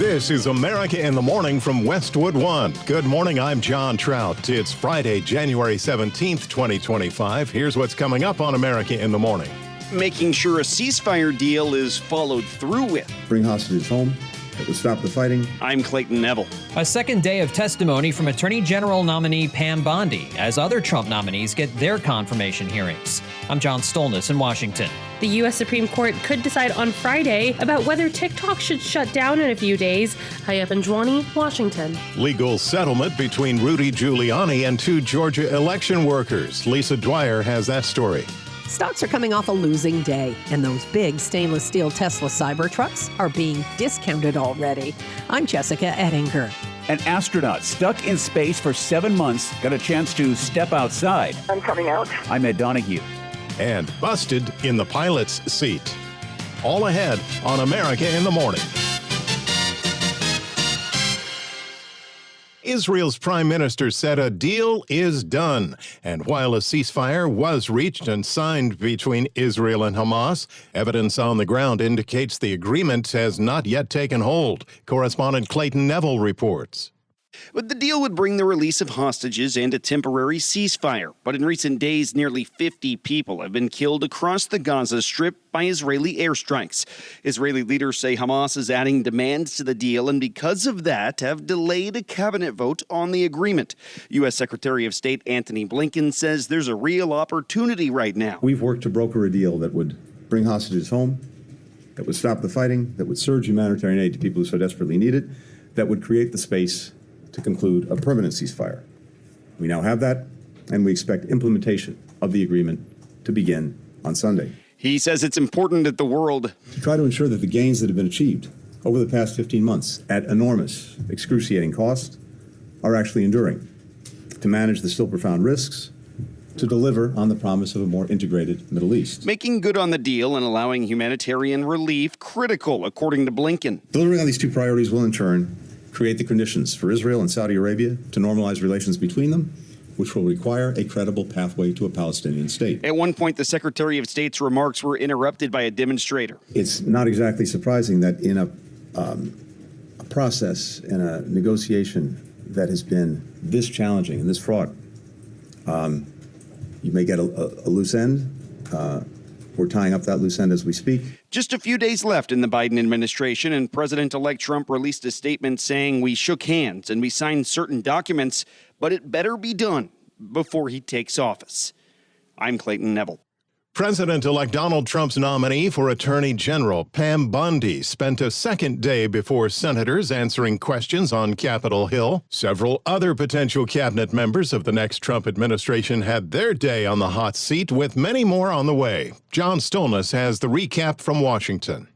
This is America in the Morning from Westwood One. Good morning, I'm John Trout. It's Friday, January 17th, 2025. Here's what's coming up on America in the Morning. Making sure a ceasefire deal is followed through with. Bring hostages home. That would stop the fighting. I'm Clayton Neville. A second day of testimony from Attorney General nominee Pam Bondi as other Trump nominees get their confirmation hearings. I'm John Stolnis in Washington. The U.S. Supreme Court could decide on Friday about whether TikTok should shut down in a few days. Hi up in Dwyer, Washington. Legal settlement between Rudy Giuliani and two Georgia election workers. Lisa Dwyer has that story. Stocks are coming off a losing day, and those big stainless steel Tesla Cybertrucks are being discounted already. I'm Jessica Ettinger. An astronaut stuck in space for 7 months got a chance to step outside. I'm coming out. I'm Ed Donahue. And busted in the pilot's seat. All ahead on America in the Morning. Israel's prime minister said a deal is done. And while a ceasefire was reached and signed between Israel and Hamas, evidence on the ground indicates the agreement has not yet taken hold. Correspondent Clayton Neville reports. But the deal would bring the release of hostages and a temporary ceasefire. But in recent days, nearly 50 people have been killed across the Gaza Strip by Israeli airstrikes. Israeli leaders say Hamas is adding demands to the deal and because of that have delayed a cabinet vote on the agreement. U.S. Secretary of State Antony Blinken says there's a real opportunity right now. We've worked to broker a deal that would bring hostages home, that would stop the fighting, that would surge humanitarian aid to people who so desperately need it, that would create the space to conclude a permanent ceasefire. We now have that, and we expect implementation of the agreement to begin on Sunday. He says it's important that the world to try to ensure that the gains that have been achieved over the past 15 months at enormous, excruciating cost are actually enduring, to manage the still profound risks, to deliver on the promise of a more integrated Middle East. Making good on the deal and allowing humanitarian relief critical, according to Blinken. Delivering on these two priorities will in turn create the conditions for Israel and Saudi Arabia to normalize relations between them, which will require a credible pathway to a Palestinian state. At one point, the Secretary of State's remarks were interrupted by a demonstrator. It's not exactly surprising that in a process, in a negotiation that has been this challenging and this fraught, you may get a loose end. We're tying up that loose end as we speak. Just a few days left in the Biden administration, and President-elect Trump released a statement saying we shook hands and we signed certain documents, but it better be done before he takes office. I'm Clayton Neville. President-elect Donald Trump's nominee for Attorney General, Pam Bondi, spent a second day before senators answering questions on Capitol Hill. Several other potential cabinet members of the next Trump administration had their day on the hot seat, with many more on the way. John Stolnis has the recap from Washington.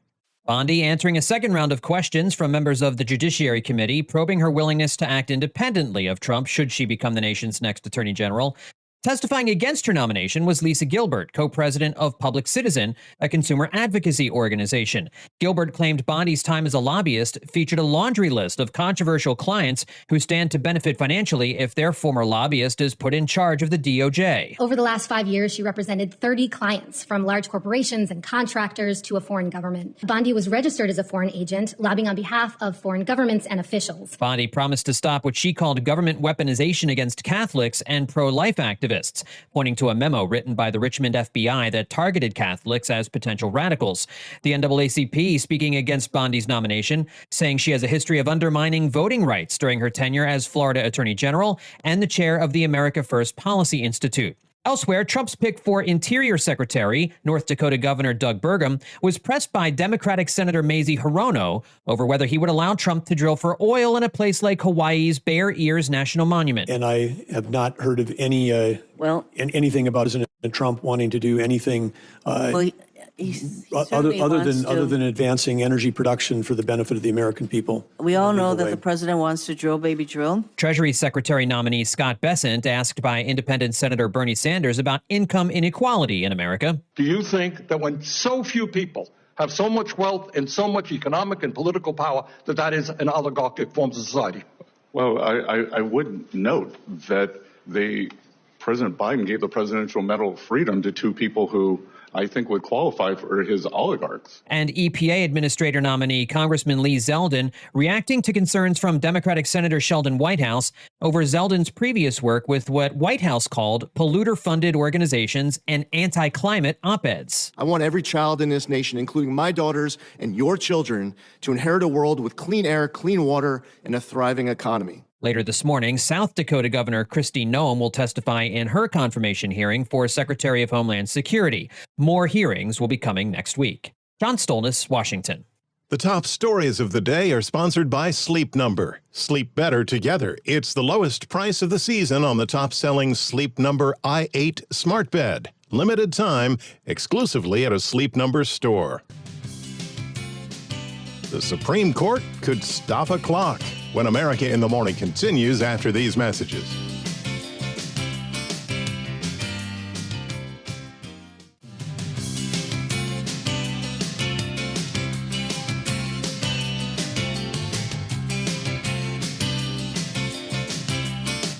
Bondi answering a second round of questions from members of the Judiciary Committee, probing her willingness to act independently of Trump should she become the nation's next Attorney General. Testifying against her nomination was Lisa Gilbert, co-president of Public Citizen, a consumer advocacy organization. Gilbert claimed Bondi's time as a lobbyist featured a laundry list of controversial clients who stand to benefit financially if their former lobbyist is put in charge of the DOJ. Over the last 5 years, she represented 30 clients, from large corporations and contractors to a foreign government. Bondi was registered as a foreign agent, lobbying on behalf of foreign governments and officials. Bondi promised to stop what she called government weaponization against Catholics and pro-life activists, pointing to a memo written by the Richmond FBI that targeted Catholics as potential radicals. The NAACP speaking against Bondi's nomination, saying she has a history of undermining voting rights during her tenure as Florida Attorney General and the chair of the America First Policy Institute. Elsewhere, Trump's pick for Interior Secretary, North Dakota Governor Doug Burgum, was pressed by Democratic Senator Mazie Hirono over whether he would allow Trump to drill for oil in a place like Hawaii's Bear Ears National Monument. And I have not heard of anything about President Trump wanting to do anything other than advancing energy production for the benefit of the American people. We all know that the president wants to drill, baby, drill. Treasury Secretary nominee Scott Bessent asked by independent Senator Bernie Sanders about income inequality in America. Do you think that when so few people have so much wealth and so much economic and political power that is an oligarchic form of society? Well, I would note that President Biden gave the Presidential Medal of Freedom to two people who I think would qualify for his oligarchs. And EPA Administrator nominee Congressman Lee Zeldin reacting to concerns from Democratic Senator Sheldon Whitehouse over Zeldin's previous work with what White House called polluter-funded organizations and anti-climate op-eds. I want every child in this nation, including my daughters and your children, to inherit a world with clean air, clean water, and a thriving economy. Later this morning, South Dakota Governor Kristi Noem will testify in her confirmation hearing for Secretary of Homeland Security. More hearings will be coming next week. John Stolnis, Washington. The top stories of the day are sponsored by Sleep Number. Sleep better together. It's the lowest price of the season on the top-selling Sleep Number i8 smart bed. Limited time, exclusively at a Sleep Number store. The Supreme Court could stop a clock. When America in the Morning continues after these messages.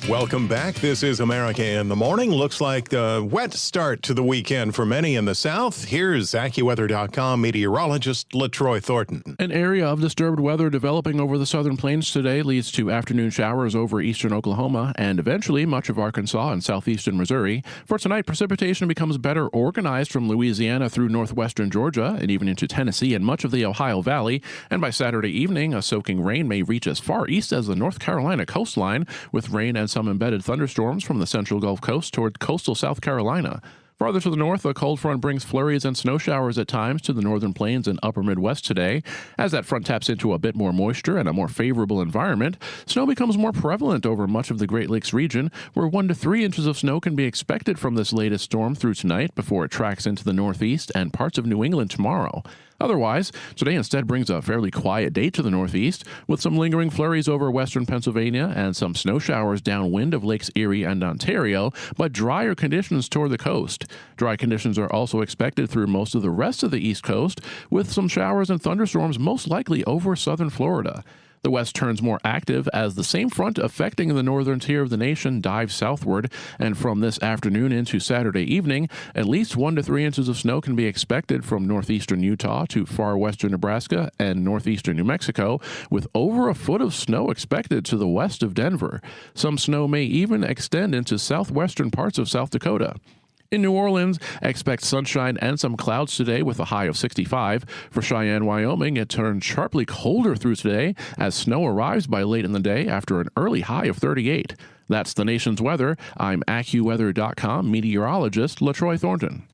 Welcome back. This is America in the Morning. Looks like a wet start to the weekend for many in the South. Here's AccuWeather.com meteorologist LaTroy Thornton. An area of disturbed weather developing over the southern plains today leads to afternoon showers over eastern Oklahoma and eventually much of Arkansas and southeastern Missouri. For tonight, precipitation becomes better organized from Louisiana through northwestern Georgia and even into Tennessee and much of the Ohio Valley. And by Saturday evening, a soaking rain may reach as far east as the North Carolina coastline, with rain and some embedded thunderstorms from the central Gulf Coast toward coastal South Carolina. Farther to the north, a cold front brings flurries and snow showers at times to the northern plains and upper Midwest today. As that front taps into a bit more moisture and a more favorable environment, snow becomes more prevalent over much of the Great Lakes region, where 1 to 3 inches of snow can be expected from this latest storm through tonight before it tracks into the northeast and parts of New England tomorrow. Otherwise, today instead brings a fairly quiet day to the northeast, with some lingering flurries over western Pennsylvania and some snow showers downwind of Lakes Erie and Ontario, but drier conditions toward the coast. Dry conditions are also expected through most of the rest of the East Coast, with some showers and thunderstorms most likely over southern Florida. The west turns more active as the same front affecting the northern tier of the nation dives southward, and from this afternoon into Saturday evening, at least 1 to 3 inches of snow can be expected from northeastern Utah to far western Nebraska and northeastern New Mexico, with over a foot of snow expected to the west of Denver. Some snow may even extend into southwestern parts of South Dakota. In New Orleans, expect sunshine and some clouds today with a high of 65. For Cheyenne, Wyoming, it turns sharply colder through today as snow arrives by late in the day after an early high of 38. That's the nation's weather. I'm AccuWeather.com meteorologist LaTroy Thornton.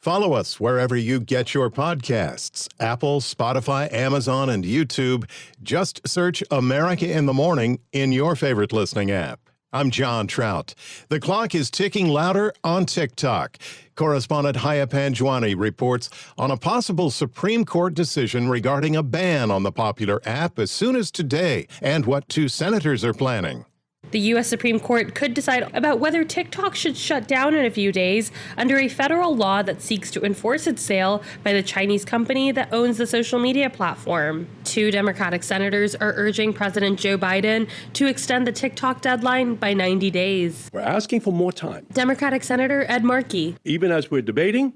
Follow us wherever you get your podcasts. Apple, Spotify, Amazon, and YouTube. Just search America in the Morning in your favorite listening app. I'm John Trout. The clock is ticking louder on TikTok. Correspondent Haya Panjwani reports on a possible Supreme Court decision regarding a ban on the popular app as soon as today and what 2 senators are planning. The U.S. Supreme Court could decide about whether TikTok should shut down in a few days under a federal law that seeks to enforce its sale by the Chinese company that owns the social media platform. 2 Democratic senators are urging President Joe Biden to extend the TikTok deadline by 90 days. We're asking for more time. Democratic Senator Ed Markey. Even as we're debating,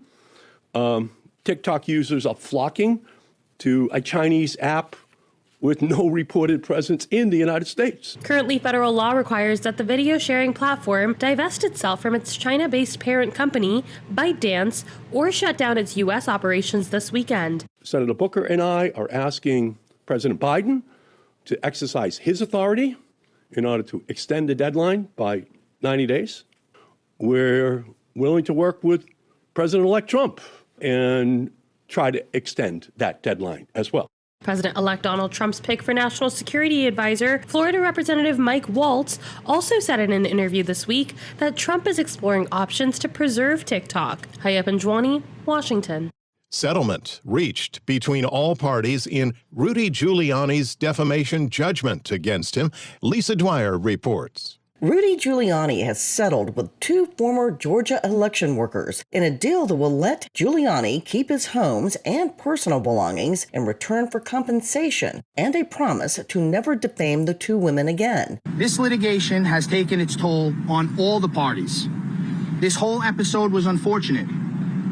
TikTok users are flocking to a Chinese app with no reported presence in the United States. Currently, federal law requires that the video sharing platform divest itself from its China-based parent company, ByteDance, or shut down its U.S. operations this weekend. Senator Booker and I are asking President Biden to exercise his authority in order to extend the deadline by 90 days. We're willing to work with President-elect Trump and try to extend that deadline as well. President-elect Donald Trump's pick for National Security Advisor, Florida Representative Mike Waltz, also said in an interview this week that Trump is exploring options to preserve TikTok. Haya Panjwani, Washington. Settlement reached between all parties in Rudy Giuliani's defamation judgment against him. Lisa Dwyer reports. Rudy Giuliani has settled with 2 former Georgia election workers in a deal that will let Giuliani keep his homes and personal belongings in return for compensation and a promise to never defame the 2 women again. This litigation has taken its toll on all the parties. This whole episode was unfortunate,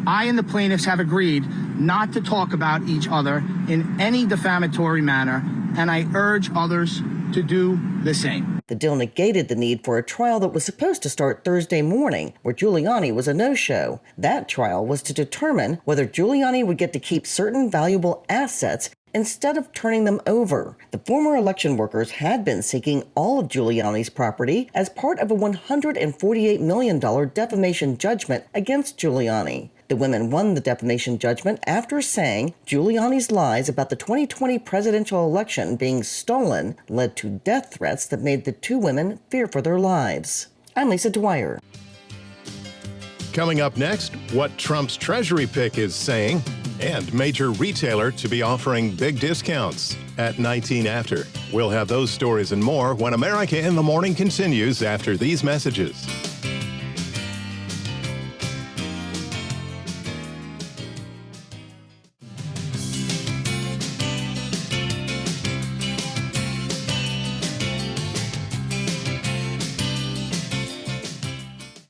I and the plaintiffs have agreed not to talk about each other in any defamatory manner, and I urge others to do the same. The deal negated the need for a trial that was supposed to start Thursday morning, where Giuliani was a no-show. That trial was to determine whether Giuliani would get to keep certain valuable assets instead of turning them over. The former election workers had been seeking all of Giuliani's property as part of a $148 million defamation judgment against Giuliani. The women won the defamation judgment after saying Giuliani's lies about the 2020 presidential election being stolen led to death threats that made the two women fear for their lives. I'm Lisa Dwyer. Coming up next, what Trump's Treasury pick is saying, and major retailer to be offering big discounts at 19 after. We'll have those stories and more when America in the Morning continues after these messages.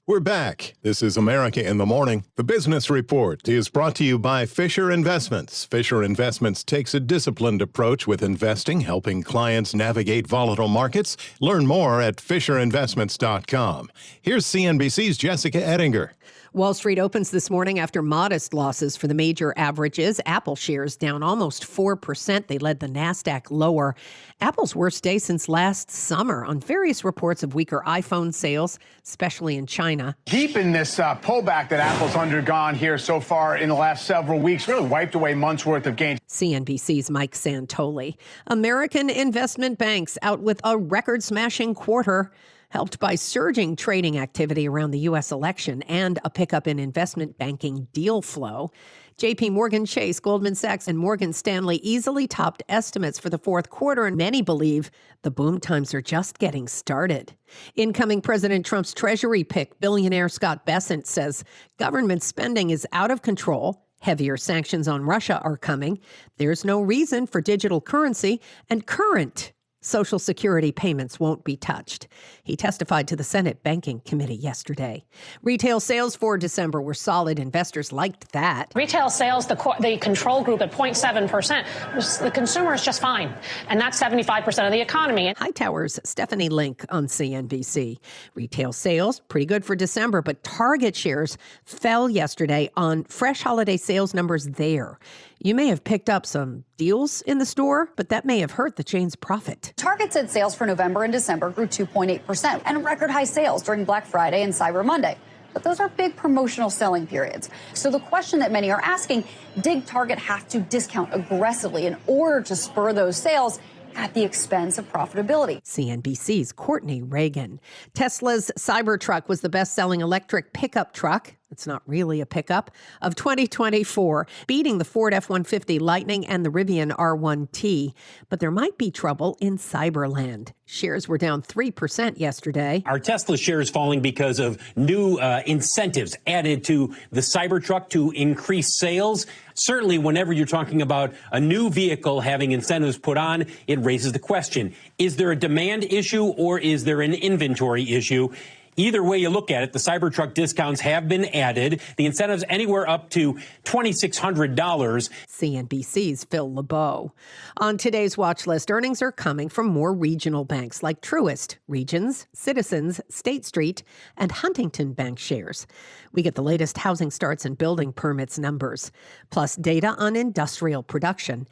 We're back. This is America in the Morning. The Business Report is brought to you by Fisher Investments. Fisher Investments takes a disciplined approach with investing, helping clients navigate volatile markets. Learn more at FisherInvestments.com. Here's CNBC's Jessica Ettinger. Wall Street opens this morning after modest losses for the major averages. Apple shares down almost 4%. They led the NASDAQ lower. Apple's worst day since last summer on various reports of weaker iPhone sales, especially in China. Deep in this pullback that Apple's undergone here so far in the last several weeks, really wiped away months' worth of gains. CNBC's Mike Santoli. American investment banks out with a record-smashing quarter, helped by surging trading activity around the U.S. election and a pickup in investment banking deal flow. J.P. Morgan Chase, Goldman Sachs, and Morgan Stanley easily topped estimates for the fourth quarter, and many believe the boom times are just getting started. Incoming President Trump's Treasury pick, billionaire Scott Bessent, says government spending is out of control. Heavier sanctions on Russia are coming. There's no reason for digital currency, and current Social Security payments won't be touched. He testified to the Senate Banking Committee yesterday. Retail sales for December were solid. Investors liked that. Retail sales, the control group at 0.7%, the consumer is just fine. And that's 75% of the economy. Hightower's Stephanie Link on CNBC. Retail sales, pretty good for December, but Target shares fell yesterday on fresh holiday sales numbers there. You may have picked up some deals in the store, but that may have hurt the chain's profit. Target said sales for November and December grew 2.8% and record high sales during Black Friday and Cyber Monday. But those are big promotional selling periods. So the question that many are asking, did Target have to discount aggressively in order to spur those sales at the expense of profitability? CNBC's Courtney Reagan. Tesla's Cybertruck was the best-selling electric pickup truck. It's not really a pickup, of 2024, beating the Ford F-150 Lightning and the Rivian R1T. But there might be trouble in Cyberland. Shares were down 3% yesterday. Our Tesla shares falling because of new incentives added to the Cybertruck to increase sales. Certainly, whenever you're talking about a new vehicle having incentives put on, it raises the question, is there a demand issue or is there an inventory issue? Either way you look at it, the Cybertruck discounts have been added. The incentives anywhere up to $2,600. CNBC's Phil LeBeau. On today's watch list, earnings are coming from more regional banks like Truist, Regions, Citizens, State Street, and Huntington Bank shares. We get the latest housing starts and building permits numbers, plus data on industrial production.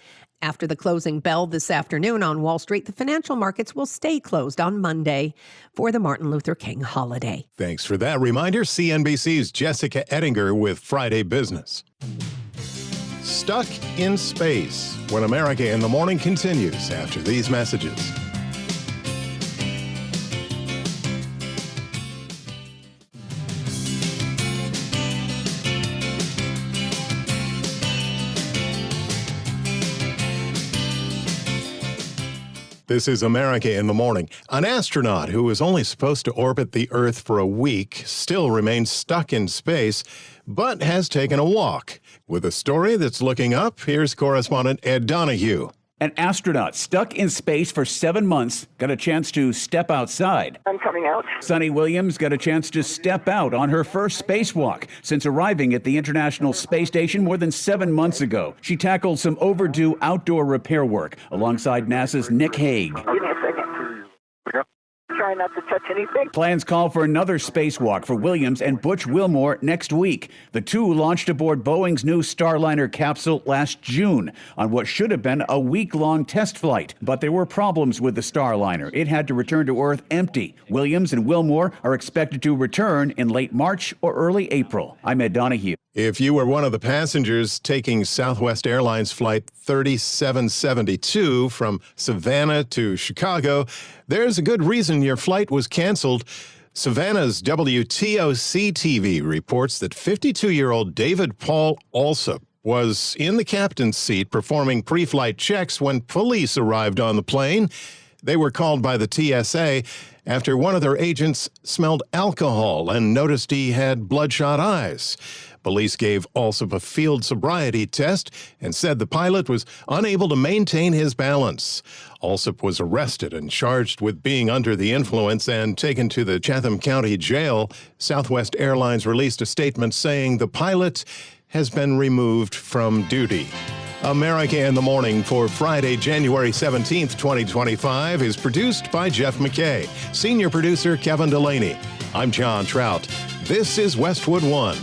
After the closing bell this afternoon on Wall Street, the financial markets will stay closed on Monday for the Martin Luther King holiday. Thanks for that reminder. CNBC's Jessica Ettinger with Friday Business. Stuck in space when America in the Morning continues after these messages. This is America in the Morning. An astronaut who was only supposed to orbit the Earth for a week still remains stuck in space, but has taken a walk. With a story that's looking up, here's correspondent Ed Donahue. An astronaut stuck in space for 7 months got a chance to step outside. I'm coming out. Sunny Williams got a chance to step out on her first spacewalk since arriving at the International Space Station more than 7 months ago. She tackled some overdue outdoor repair work alongside NASA's Nick Hague. Give me a second. Try not to touch anything. Plans call for another spacewalk for Williams and Butch Wilmore next week. The two launched aboard Boeing's new Starliner capsule last June on what should have been a week-long test flight. But there were problems with the Starliner. It had to return to Earth empty. Williams and Wilmore are expected to return in late March or early April. I'm Ed Donahue. If you were one of the passengers taking Southwest Airlines Flight 3772 from Savannah to Chicago, there's a good reason your flight was canceled. Savannah's WTOC-TV reports that 52-year-old David Paul Alsop was in the captain's seat performing pre-flight checks when police arrived on the plane. They were called by the TSA after one of their agents smelled alcohol and noticed he had bloodshot eyes. Police gave Alsop a field sobriety test and said the pilot was unable to maintain his balance. Alsop was arrested and charged with being under the influence and taken to the Chatham County Jail. Southwest Airlines released a statement saying the pilot has been removed from duty. America in the Morning for Friday, January 17th, 2025 is produced by Jeff McKay. Senior producer Kevin Delaney. I'm John Trout. This is Westwood One.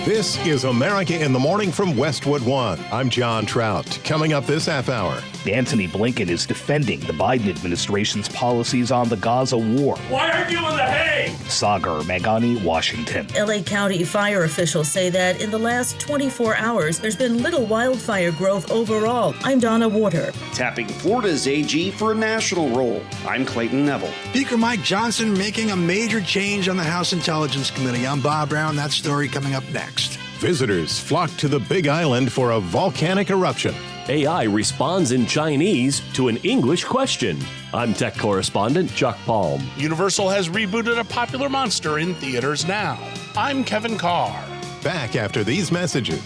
This is America in the Morning from Westwood One. I'm John Trout. Coming up this half hour. Antony Blinken is defending the Biden administration's policies on the Gaza war. Why aren't you in The Hague? Sagar Meghani, Washington. LA County fire officials say that in the last 24 hours, there's been little wildfire growth overall. I'm Donna Water. Tapping Florida's AG for a national role. I'm Clayton Neville. Speaker Mike Johnson making a major change on the House Intelligence Committee. I'm Bob Brown. That story coming up next. Visitors flock to the Big Island for a volcanic eruption. AI responds in Chinese to an English question. I'm tech correspondent Chuck Palm. Universal has rebooted a popular monster in theaters now. I'm Kevin Carr. Back after these messages.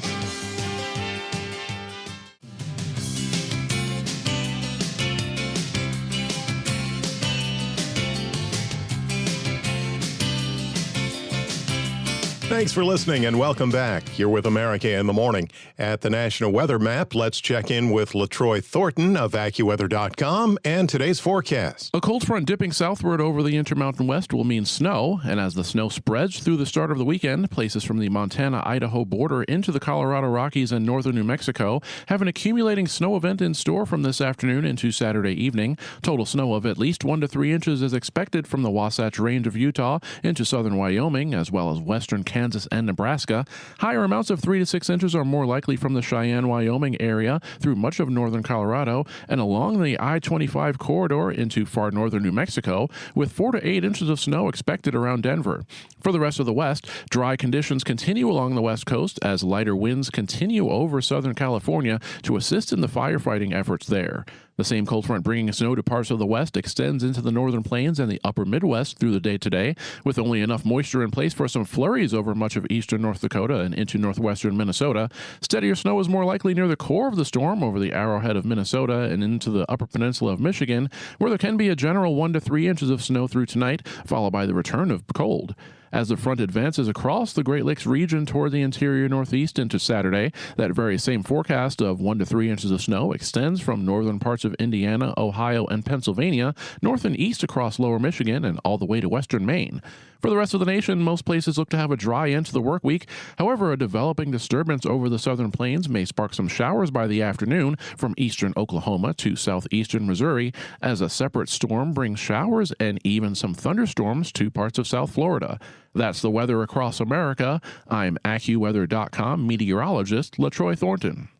Thanks for listening and welcome back. You're with America in the Morning. At the National Weather Map, let's check in with LaTroy Thornton of AccuWeather.com and today's forecast. A cold front dipping southward over the Intermountain West will mean snow, and as the snow spreads through the start of the weekend, places from the Montana-Idaho border into the Colorado Rockies and northern New Mexico have an accumulating snow event in store from this afternoon into Saturday evening. Total snow of at least 1 to 3 inches is expected from the Wasatch Range of Utah into southern Wyoming, as well as western Kansas and Nebraska. Higher amounts of 3 to 6 inches are more likely from the Cheyenne, Wyoming area through much of northern Colorado and along the I-25 corridor into far northern New Mexico, with 4 to 8 inches of snow expected around Denver. For the rest of the West, dry conditions continue along the West Coast as lighter winds continue over Southern California to assist in the firefighting efforts there. The same cold front bringing snow to parts of the West extends into the northern plains and the upper Midwest through the day today, with only enough moisture in place for some flurries over much of eastern North Dakota and into northwestern Minnesota. Steadier snow is more likely near the core of the storm over the Arrowhead of Minnesota and into the upper peninsula of Michigan, where there can be a general 1 to 3 inches of snow through tonight, followed by the return of cold. As the front advances across the Great Lakes region toward the interior northeast into Saturday, that very same forecast of 1 to 3 inches of snow extends from northern parts of Indiana, Ohio, and Pennsylvania, north and east across lower Michigan, and all the way to western Maine. For the rest of the nation, most places look to have a dry end to the work week. However, a developing disturbance over the southern plains may spark some showers by the afternoon from eastern Oklahoma to southeastern Missouri, as a separate storm brings showers and even some thunderstorms to parts of South Florida. That's the weather across America. I'm AccuWeather.com meteorologist LaTroy Thornton.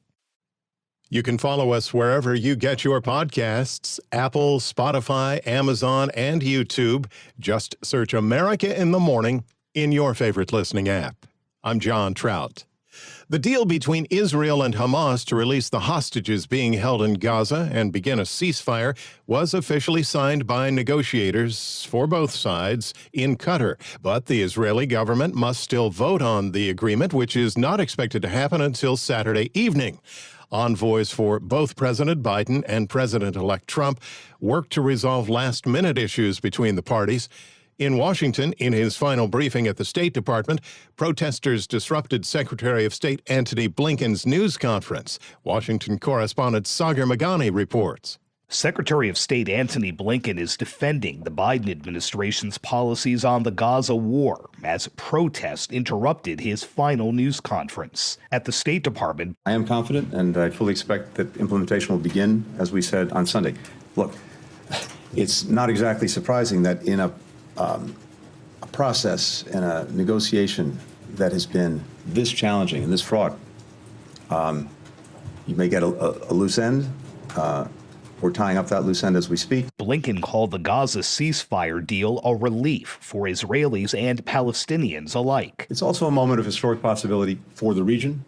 You can follow us wherever you get your podcasts, Apple, Spotify, Amazon, and YouTube. Just search America in the Morning in your favorite listening app. I'm John Trout. The deal between Israel and Hamas to release the hostages being held in Gaza and begin a ceasefire was officially signed by negotiators for both sides in Qatar. But the Israeli government must still vote on the agreement, which is not expected to happen until Saturday evening. Envoys for both President Biden and President-elect Trump worked to resolve last-minute issues between the parties. In Washington, in his final briefing at the State Department, protesters disrupted Secretary of State Antony Blinken's news conference. Washington correspondent Sagar Meghani reports. Secretary of State Antony Blinken is defending the Biden administration's policies on the Gaza war as protests interrupted his final news conference. At the State Department, I am confident, and I fully expect that implementation will begin, as we said, on Sunday. Look, it's not exactly surprising that in a process and a negotiation that has been this challenging and this fraught, you may get a loose end. We're tying up that loose end as we speak. Blinken called the Gaza ceasefire deal a relief for Israelis and Palestinians alike. It's also a moment of historic possibility for the region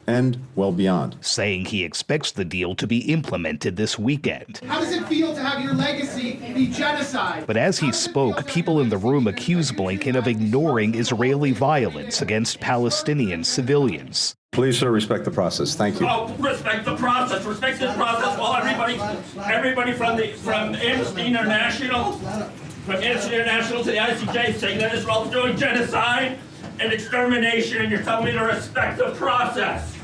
and well beyond. Saying he expects the deal to be implemented this weekend. How does it feel to have your legacy be genocide? But as he spoke, people in the room accused Blinken of ignoring Israeli violence against Palestinian civilians. Please, sir, respect the process. Thank you. Oh, respect the process. Respect this process. Well, everybody from Amnesty International, to the ICJ saying that Israel is doing genocide and extermination, and you're telling me to respect the process.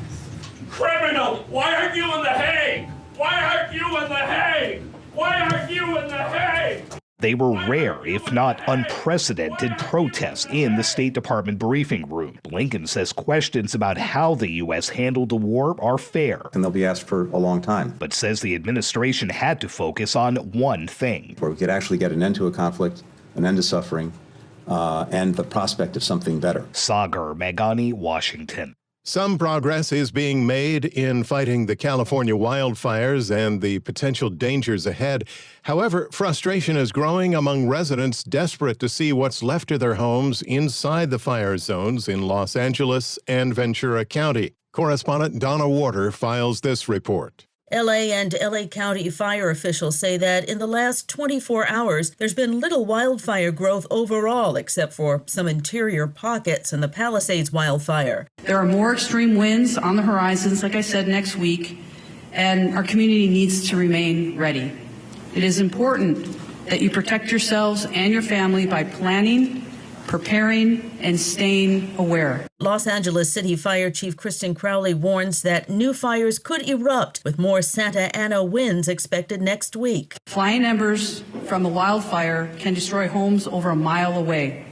Criminal, why aren't you in The Hague? Why aren't you in The Hague? Why aren't you in The Hague? They were rare, if not unprecedented, protests in the State Department briefing room. Blinken says questions about how the U.S. handled the war are fair. And they'll be asked for a long time. But says the administration had to focus on one thing. Where we could actually get an end to a conflict, an end to suffering, and the prospect of something better. Sagar Meghani, Washington. Some progress is being made in fighting the California wildfires and the potential dangers ahead. However, frustration is growing among residents desperate to see what's left of their homes inside the fire zones in Los Angeles and Ventura County. Correspondent Donna Warder files this report. LA and LA County fire officials say that in the last 24 hours, there's been little wildfire growth overall, except for some interior pockets in the Palisades wildfire. There are more extreme winds on the horizons, like I said, next week, and our community needs to remain ready. It is important that you protect yourselves and your family by planning, preparing, and staying aware. Los Angeles City Fire Chief Kristen Crowley warns that new fires could erupt with more Santa Ana winds expected next week. Flying embers from the wildfire can destroy homes over a mile away.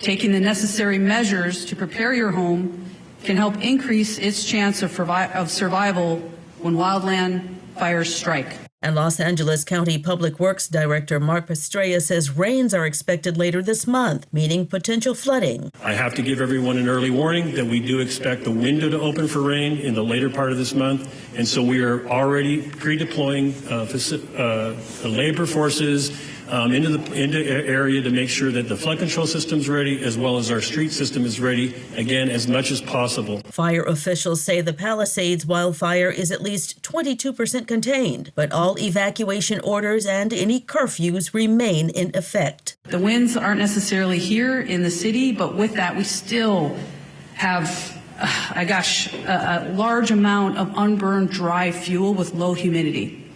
Taking the necessary measures to prepare your home can help increase its chance of survival when wildland fires strike. And Los Angeles County Public Works Director Mark Pastrella says rains are expected later this month, meaning potential flooding. I have to give everyone an early warning that we do expect the window to open for rain in the later part of this month. And so we are already pre-deploying labor forces into the area to make sure that the flood control system is ready, as well as our street system is ready, again, as much as possible. Fire officials say the Palisades wildfire is at least 22% contained, but all evacuation orders and any curfews remain in effect. The winds aren't necessarily here in the city, but with that, we still have a large amount of unburned dry fuel with low humidity.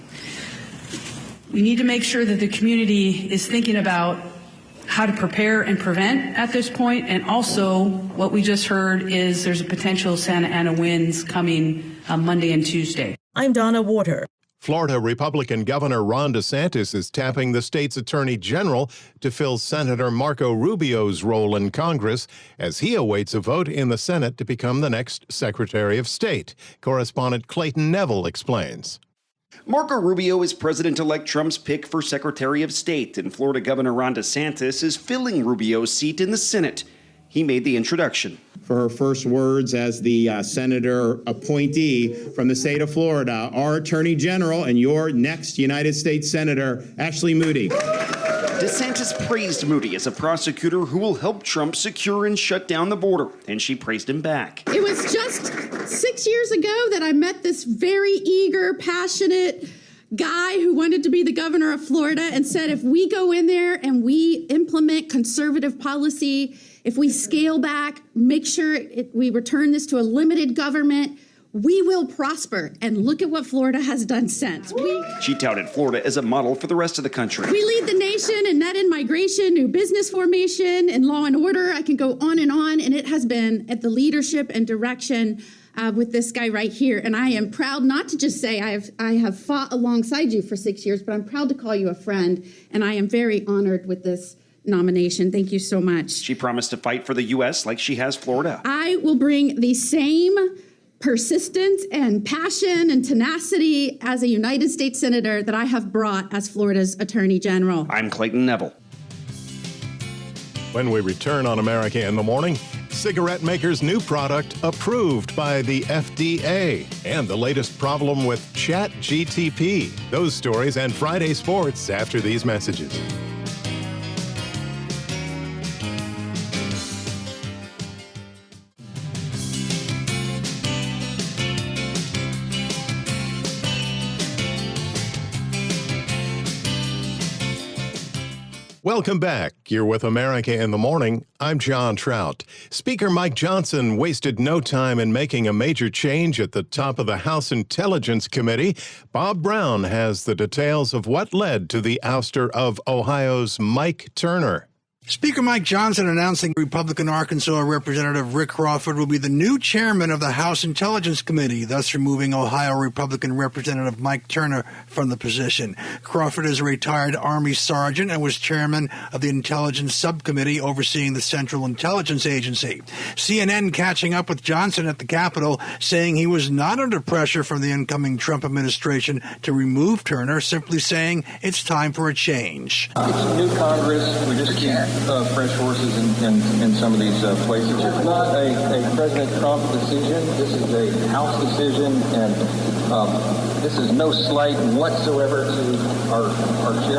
We need to make sure that the community is thinking about how to prepare and prevent at this point, and also what we just heard is there's a potential Santa Ana winds coming Monday and Tuesday. I'm Donna Warder. Florida Republican Governor Ron DeSantis is tapping the state's Attorney General to fill Senator Marco Rubio's role in Congress as he awaits a vote in the Senate to become the next Secretary of State. Correspondent Clayton Neville explains. Marco Rubio is President-elect Trump's pick for Secretary of State, and Florida Governor Ron DeSantis is filling Rubio's seat in the Senate. He made the introduction. For her first words as the senator appointee from the state of Florida, our Attorney General and your next United States Senator, Ashley Moody. DeSantis praised Moody as a prosecutor who will help Trump secure and shut down the border, and she praised him back. It was just 6 years ago that I met this very eager, passionate guy who wanted to be the governor of Florida and said, if we go in there and we implement conservative policy, if we scale back, make sure we return this to a limited government, we will prosper. And look at what Florida has done since. She touted Florida as a model for the rest of the country. We lead the nation in net in migration, new business formation, and law and order. I can go on, and it has been at the leadership and direction with this guy right here. And I am proud not to just say I have fought alongside you for 6 years, but I'm proud to call you a friend. And I am very honored with this nomination. Thank you so much. She promised to fight for the U.S. like she has Florida. I will bring the same persistence and passion and tenacity as a United States Senator that I have brought as Florida's Attorney General. I'm Clayton Neville. When we return on America in the Morning, cigarette maker's new product approved by the FDA, and the latest problem with ChatGTP. Those stories and Friday sports after these messages. Welcome back. You're with America in the Morning. I'm John Trout. Speaker Mike Johnson wasted no time in making a major change at the top of the House Intelligence Committee. Bob Brown has the details of what led to the ouster of Ohio's Mike Turner. Speaker Mike Johnson announcing Republican Arkansas Representative Rick Crawford will be the new chairman of the House Intelligence Committee, thus removing Ohio Republican Representative Mike Turner from the position. Crawford is a retired Army sergeant and was chairman of the Intelligence Subcommittee overseeing the Central Intelligence Agency. CNN catching up with Johnson at the Capitol, saying he was not under pressure from the incoming Trump administration to remove Turner, simply saying it's time for a change. It's new Congress. We just can't fresh horses in some of these places. It's not a President Trump decision. This is a House decision, and this is no slight whatsoever to our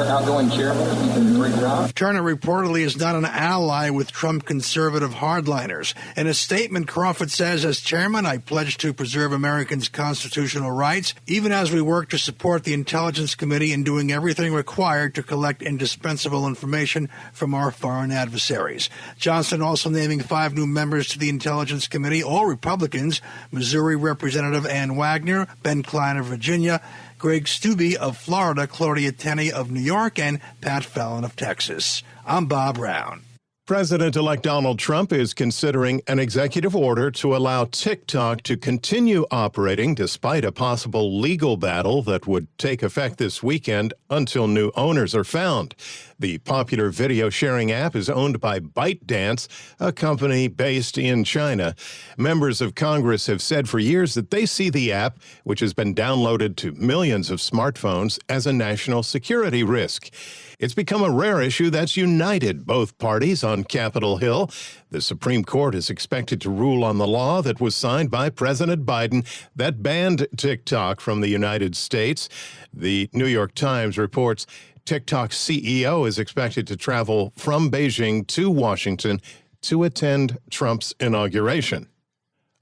outgoing chairman. He did a great job. Turner reportedly is not an ally with Trump conservative hardliners. In a statement, Crawford says, as chairman, I pledge to preserve Americans' constitutional rights, even as we work to support the Intelligence Committee in doing everything required to collect indispensable information from our foreign adversaries. Johnson also naming 5 new members to the Intelligence Committee, all Republicans: Missouri Representative Ann Wagner, Ben Klein of Virginia, Greg Steube of Florida, Claudia Tenney of New York, and Pat Fallon of Texas. I'm Bob Brown. President-elect Donald Trump is considering an executive order to allow TikTok to continue operating despite a possible legal battle that would take effect this weekend until new owners are found. The popular video sharing app is owned by ByteDance, a company based in China. Members of Congress have said for years that they see the app, which has been downloaded to millions of smartphones, as a national security risk. It's become a rare issue that's united both parties on Capitol Hill. The Supreme Court is expected to rule on the law that was signed by President Biden that banned TikTok from the United States. The New York Times reports TikTok's CEO is expected to travel from Beijing to Washington to attend Trump's inauguration.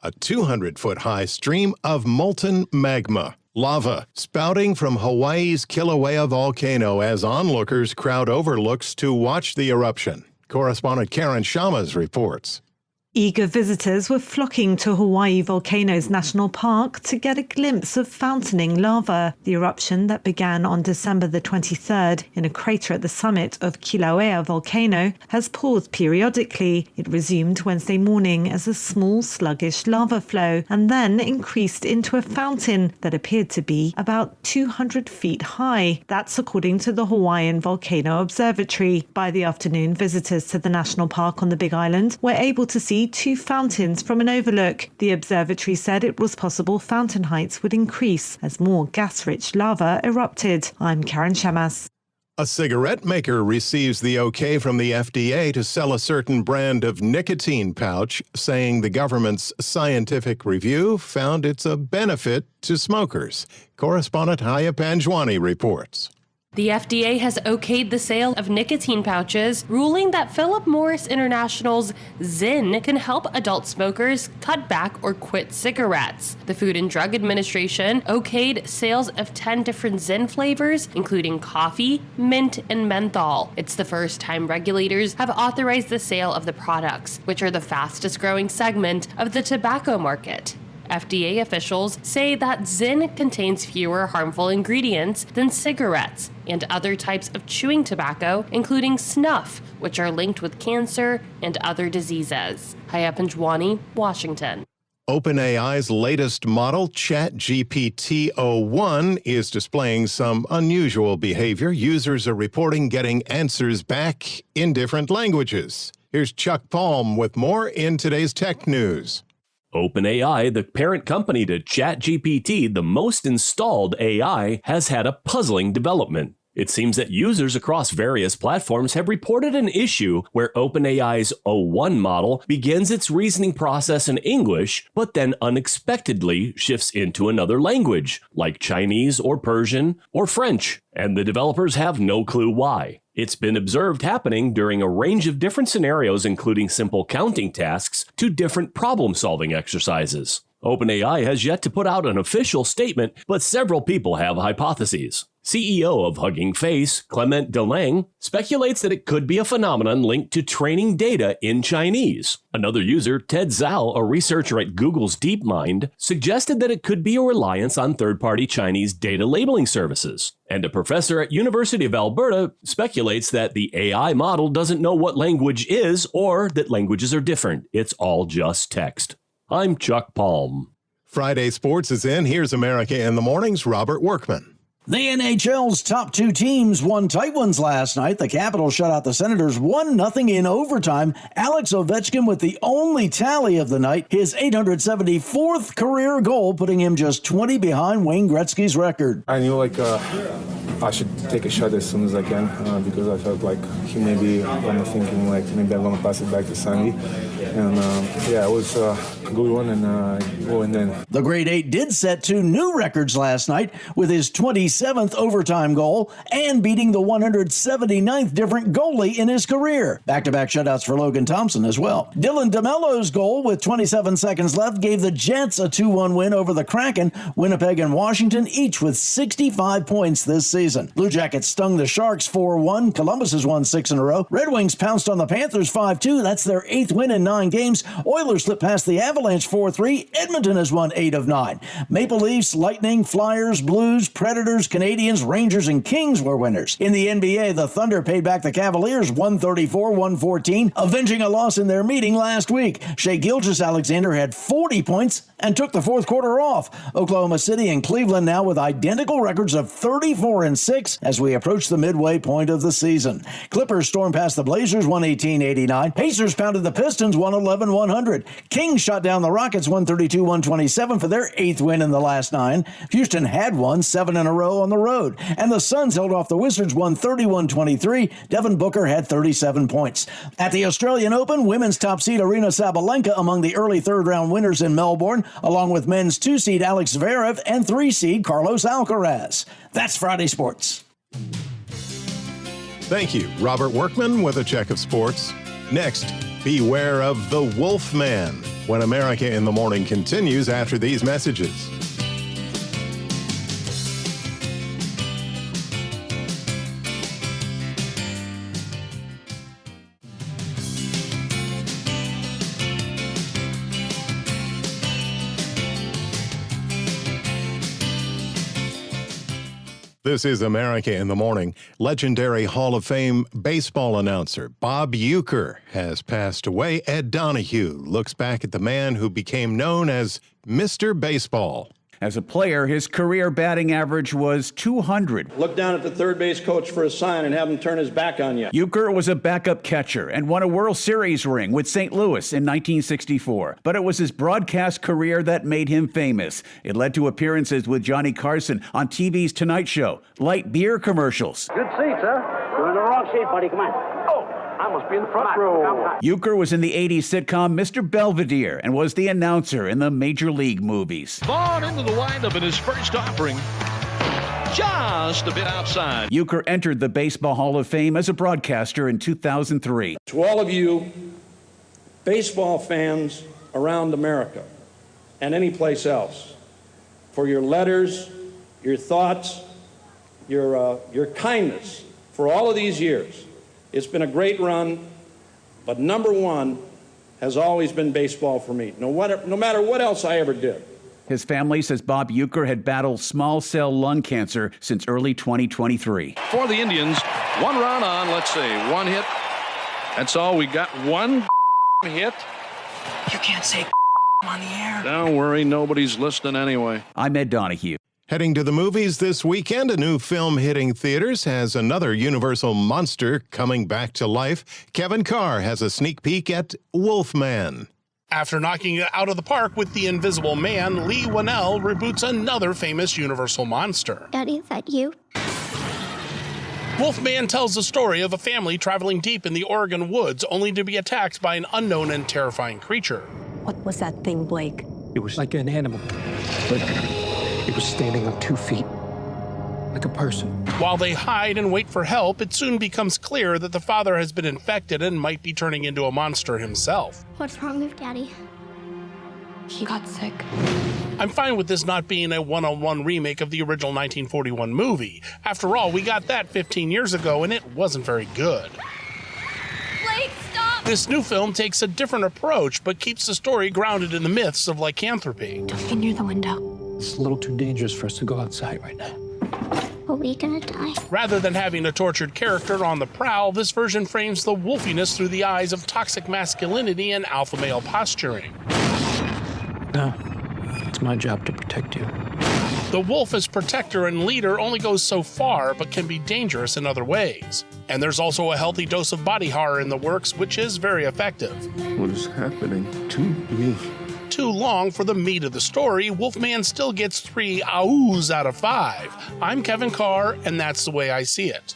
A 200-foot-high stream of molten magma, lava, spouting from Hawaii's Kilauea volcano as onlookers crowd overlooks to watch the eruption. Correspondent Karen Shamas reports. Eager visitors were flocking to Hawaii Volcanoes National Park to get a glimpse of fountaining lava. The eruption that began on December the 23rd in a crater at the summit of Kilauea volcano has paused periodically. It resumed Wednesday morning as a small, sluggish lava flow and then increased into a fountain that appeared to be about 200 feet high. That's according to the Hawaiian Volcano Observatory. By the afternoon, visitors to the national park on the Big Island were able to see 2 fountains from an overlook. The observatory said it was possible fountain heights would increase as more gas-rich lava erupted. I'm Karen Shamas. A cigarette maker receives the okay from the FDA to sell a certain brand of nicotine pouch, saying the government's scientific review found it's a benefit to smokers. Correspondent Haya Panjwani reports. The FDA has okayed the sale of nicotine pouches, ruling that Philip Morris International's Zyn can help adult smokers cut back or quit cigarettes. The Food and Drug Administration okayed sales of 10 different Zyn flavors, including coffee, mint, and menthol. It's the first time regulators have authorized the sale of the products, which are the fastest growing segment of the tobacco market. FDA officials say that Zyn contains fewer harmful ingredients than cigarettes and other types of chewing tobacco, including snuff, which are linked with cancer and other diseases. Haya Panjwani, Washington. OpenAI's latest model, ChatGPT-o1, is displaying some unusual behavior. Users are reporting getting answers back in different languages. Here's Chuck Palm with more in today's tech news. OpenAI, the parent company to ChatGPT, the most installed AI, has had a puzzling development. It seems that users across various platforms have reported an issue where OpenAI's O1 model begins its reasoning process in English, but then unexpectedly shifts into another language, like Chinese or Persian or French, and the developers have no clue why. It's been observed happening during a range of different scenarios, including simple counting tasks to different problem-solving exercises. OpenAI has yet to put out an official statement, but several people have hypotheses. CEO of Hugging Face, Clement Delang, speculates that it could be a phenomenon linked to training data in Chinese. Another user, Ted Zhao, a researcher at Google's DeepMind, suggested that it could be a reliance on third-party Chinese data labeling services. And a professor at University of Alberta speculates that the AI model doesn't know what language is or that languages are different. It's all just text. I'm Chuck Palm. Friday Sports is in. Here's America in the Morning's Robert Workman. The NHL's top two teams won tight ones last night. The Capitals shut out the Senators 1-0 in overtime. Alex Ovechkin with the only tally of the night, his 874th career goal, putting him just 20 behind Wayne Gretzky's record. I knew I should take a shot as soon as I can because I felt like he may be thinking maybe I'm going to pass it back to Sandy. And it was a good one and going in. The Great Eight did set two new records last night with his 27th overtime goal and beating the 179th different goalie in his career. Back-to-back shutouts for Logan Thompson as well. Dylan DeMello's goal with 27 seconds left gave the Jets a 2-1 win over the Kraken. Winnipeg and Washington each with 65 points this season. Blue Jackets stung the Sharks 4-1. Columbus has won 6 in a row. Red Wings pounced on the Panthers 5-2. That's their 8th win in 9 games. Oilers slipped past the Avalanche 4-3. Edmonton has won 8 of 9. Maple Leafs, Lightning, Flyers, Blues, Predators, Canadians, Rangers, and Kings were winners. In the NBA, the Thunder paid back the Cavaliers 134-114, avenging a loss in their meeting last week. Shai Gilgeous-Alexander had 40 points and took the fourth quarter off. Oklahoma City and Cleveland now with identical records of 34-6 as we approach the midway point of the season. Clippers stormed past the Blazers 118-89. Pacers pounded the Pistons 111-100. Kings shot down the Rockets 132-127 for their 8th win in the last 9. Houston had won 7 in a row on the road. And the Suns held off the Wizards 131-23. Devin Booker had 37 points. At the Australian Open, women's top seed Aryna Sabalenka among the early third-round winners in Melbourne, along with men's 2-seed Alex Zverev and 3-seed Carlos Alcaraz. That's Friday Sports. Thank you, Robert Workman, with a check of sports. Next, beware of the Wolfman when America in the Morning continues after these messages. This is America in the Morning. Legendary Hall of Fame baseball announcer Bob Uecker has passed away. Ed Donahue looks back at the man who became known as Mr. Baseball. As a player, his career batting average was .200. Look down at the third base coach for a sign and have him turn his back on you. Uecker was a backup catcher and won a World Series ring with St. Louis in 1964. But it was his broadcast career that made him famous. It led to appearances with Johnny Carson on TV's Tonight Show, light beer commercials. Good seat, sir. You're in the wrong seat, buddy. Come on. Oh, I must be in the front row. Uecker was in the 80s sitcom Mr. Belvedere and was the announcer in the Major League movies. Vaughn into the windup in his first offering. just a bit outside. Euchre entered the Baseball Hall of Fame as a broadcaster in 2003. To all of you baseball fans around America and any place else, for your letters, your thoughts, your kindness for all of these years. It's been a great run, but number one has always been baseball for me, no matter what else I ever did. His family says Bob Euchre had battled small cell lung cancer since early 2023. For the Indians, one run on, let's see, one hit. That's all. We got one hit. You can't say on the air. Don't worry, nobody's listening anyway. I'm Ed Donahue. Heading to the movies this weekend, a new film hitting theaters has another Universal monster coming back to life. Kevin Carr has a sneak peek at Wolfman. After knocking it out of the park with The Invisible Man, Lee Winnell reboots another famous Universal monster. Daddy, is that you? Wolfman tells the story of a family traveling deep in the Oregon woods only to be attacked by an unknown and terrifying creature. What was that thing, Blake? It was like an animal, but it was standing on 2 feet, like a person. While they hide and wait for help, it soon becomes clear that the father has been infected and might be turning into a monster himself. What's wrong with Daddy? He got sick. I'm fine with this not being a one-on-one remake of the original 1941 movie. After all, we got that 15 years ago and it wasn't very good. Blake, stop! This new film takes a different approach, but keeps the story grounded in the myths of lycanthropy. Don't get near the window. It's a little too dangerous for us to go outside right now. Are we gonna die? Rather than having a tortured character on the prowl, this version frames the wolfiness through the eyes of toxic masculinity and alpha male posturing. No, it's my job to protect you. The wolf as protector and leader only goes so far, but can be dangerous in other ways. And there's also a healthy dose of body horror in the works, which is very effective. What is happening to me? Too long for the meat of the story, Wolfman still gets 3 ahs out of 5. I'm Kevin Carr, and that's the way I see it.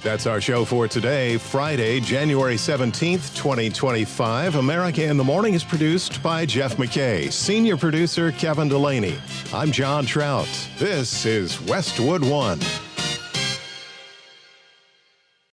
That's our show for today, Friday, January 17th, 2025. America in the Morning is produced by Jeff McKay, senior producer Kevin Delaney. I'm John Trout. This is Westwood One.